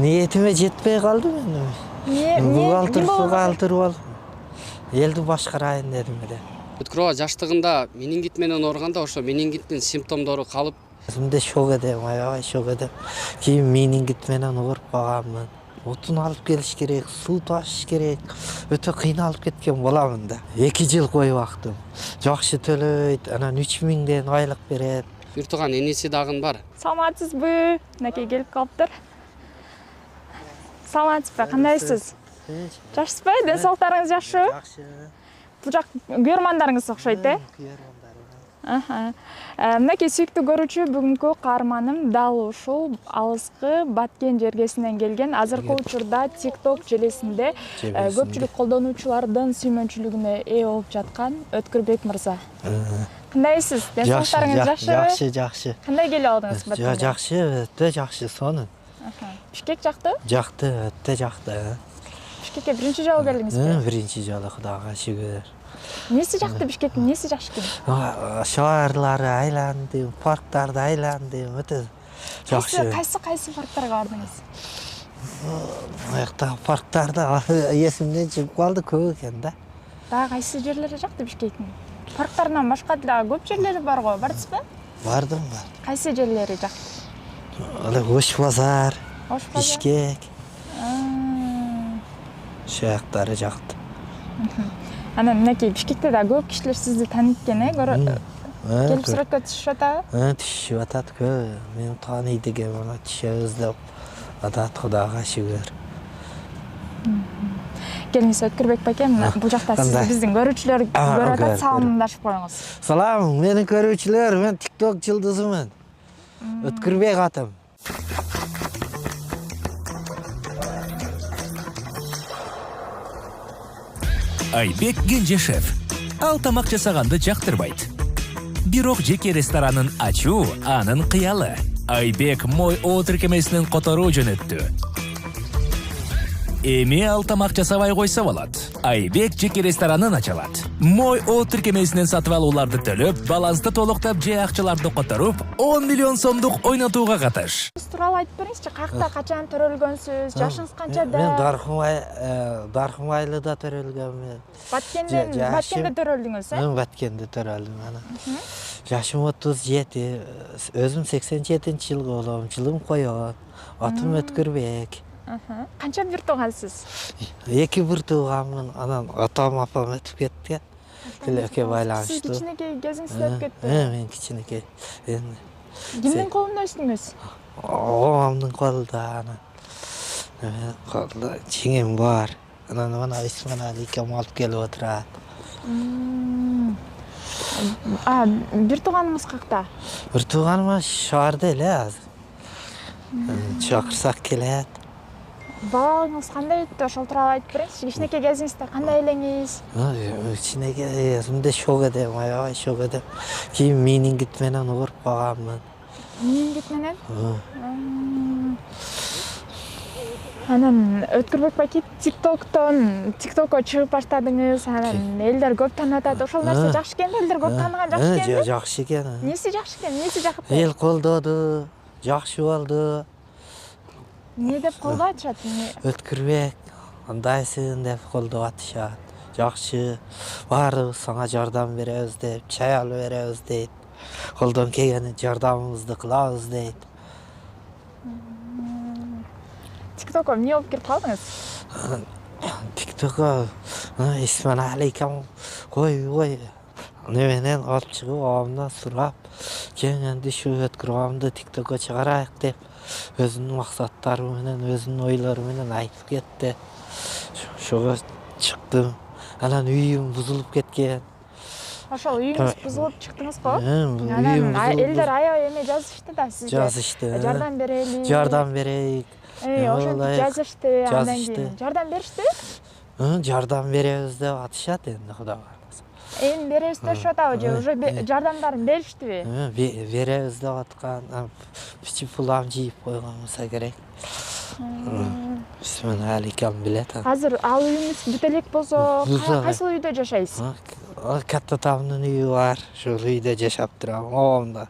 Niyetime жетпей kaldı benim. Бухгалтер бол. Eldi башкарайын дедим эле. Өткөрүүгө жаштыгында менингит менен ооруганда ошо менингиттин симптомдору калып, Өзүмдө шок эдем, аябай шок эдем. Кийин менингит менен ооруп калганмын. Отун алып келиш керек, суу ташыш керек. Өтө кыйналып кеткен боламын да. 2 жыл коюп бактым. Жакшы төлөйт, анан 3000ден айлык берет. бир тууган иниси дагы бар. Саламатсызбы? Мынакей келип калыптыр. Саламатсызбы? Кандайсыз? Жакшысызбы? Ден соолуктарыңыз жакшы? Жакшы. Бул жак көрмандарыңыз окшойт, э? Мынакей сүйүктүү көрүүчү, бүгүнкү каарманым дал ушул алыскы Баткен жергесинен келген. Азыркы учурда TikTok желесинде көпчүлүк колдонуучулардын сүймөнчүлүгүнө ээ болуп жаткан Өткүрбек мырза. Кандайсыз? Ден соолуктарыңыз жакшы? Жакшы. Кандай келип алдыңыз Баткенге? Жакшы, өтө жакшы сонун. Бишкек жакты? Жакты, өтө жакты. Бишкекке биринчи жолу келдиңизби? Биринчи жолу Кудайга шүгүр. Неси жакты Бишкектин, неси жакшы экен? Шаарлары айландым, парктарды айландым, өтө жакшы. Кайсы парктарга бардыңыз? Аякта парктарда эсимден чыгып калды, көп экен да. Дагы кайсы жерлери жакты Бишкектин? Парктарынан башка дагы көп жерлери бар го, бардыңызбы? Бардым. Кайсы жерлери жакты? Ош базар, Ош базар. Бишкек. Шаяктары жакты. Анан мынакей Бишкекте да көп кишилер сизди тааныйт экен, келип суракка түшүп атабы? Түшүп атат көп. Мени тааныйт экен, мына түшөбүз деп атат, Кудайга шүгүр. Келиңиз Өткүрбек байке, бул жакта сизди биздин көрүүчүлөр көрүп атат, саламдашып коюңуз. Салам, менин көрүүчүлөр, мен TikTok жылдызымын. Өткүрбек атым. Айбек Кенжешев. Ал тамак жасаганды жактырбайт. Бирок жеке ресторанын ачуу анын кыялы. Айбек Мой О тиркемесинин которуу жөнөттү. Эми ал тамак жасабай койсо болот. Айбек жеке ресторанын ачалат. Мой О тиркемесинен сатып алууларды төлөп, балансты толуктап же акчаларды которуп, 10 миллион сомдук ойнотууга катыш. Сиз тууралуу айтып бериңизчи, кайякта качан төрөлгөнсүз, жашыңыз канчада? Мен Даркынбайлыда төрөлгөнмүн. Баткенде төрөлдүңүз, э? Мен Баткенде төрөлдүм ана. Жашым 37, өзүм 87-жылгы болом, жылым коён. Атым Өткүрбек. Канча бир туугансыз? 2 бир тууганмын, анан атам апам өтүп кетти. Тилекке байланыштуу. Сиз кичинекей кезиңизде өтүп кетти? Мен кичинекей. Кимдин колунда өстүңүз? Оомдун колунда анан. Колунда чиңим бар. Анан мына Исманали экем алып келип отурат. Бир тууганыңыз какта? Бир тууганым шаарда эле азыр. Чакырсак келет. Балаңыз кандай өттү? Ошол тууралуу айтып бериңизчи. Кичинекей кезиңизде кандай элеңиз? Кичинекей өзүмдө шок эдем, аябай шок эдем. Кийин менингит менен ооруп калганмын. Менингит менен? Анан Өткүрбек байке, TikTokко чыгып баштадыңыз, анан элдер көп таанып атат. Ошол нерсе жакшы экен, элдер көп тааныган жакшы экен. Жакшы экен. Неси жакшы экен? Неси жакты? Эл колдоду, жакшы болду. Эмне деп колдоп атышат? Өткүрбек, кандайсың деп колдоп атышат. Жакшы, баарыбыз сага жардам беребиз деп, чай алып беребиз дейт. Колдон келген жардамыбызды кылабыз дейт. TikTokко эмне болуп кирип калдыңыз? TikTokко Исманали экем кой неменен алып чыгып, абамдан сурап, кеңенди ушу Өткүрбекти TikTokко чыгарайык деп, өзүнүн максаттары менен, өзүнүн ойлору менен айтып кетти. Ошого чыктым. Анан үйүм бузулуп кеткен. Ошол үйүңүз бузулуп чыктыңызбы? Анан элдер аябай эме жазышты да сизге. Жазышты. Жардам берели. Жардам берейик. Ошентип жазышты, андан кийин жардам беришти? Жардам беребиз деп атышат энди, Кудайга кааласа. Эми беребиз дешип атабы же уже жардамдарын бериштиби? Беребиз деп аткан. Пичи пулам жийип койгон болсо керек. Исманали экем билет. Азыр ал үйүңүз бүтө элек болсо, кайсыл үйдө жашайсыз? Катта тамдын үйү бар, ошол үйдө жашап турам, оомда.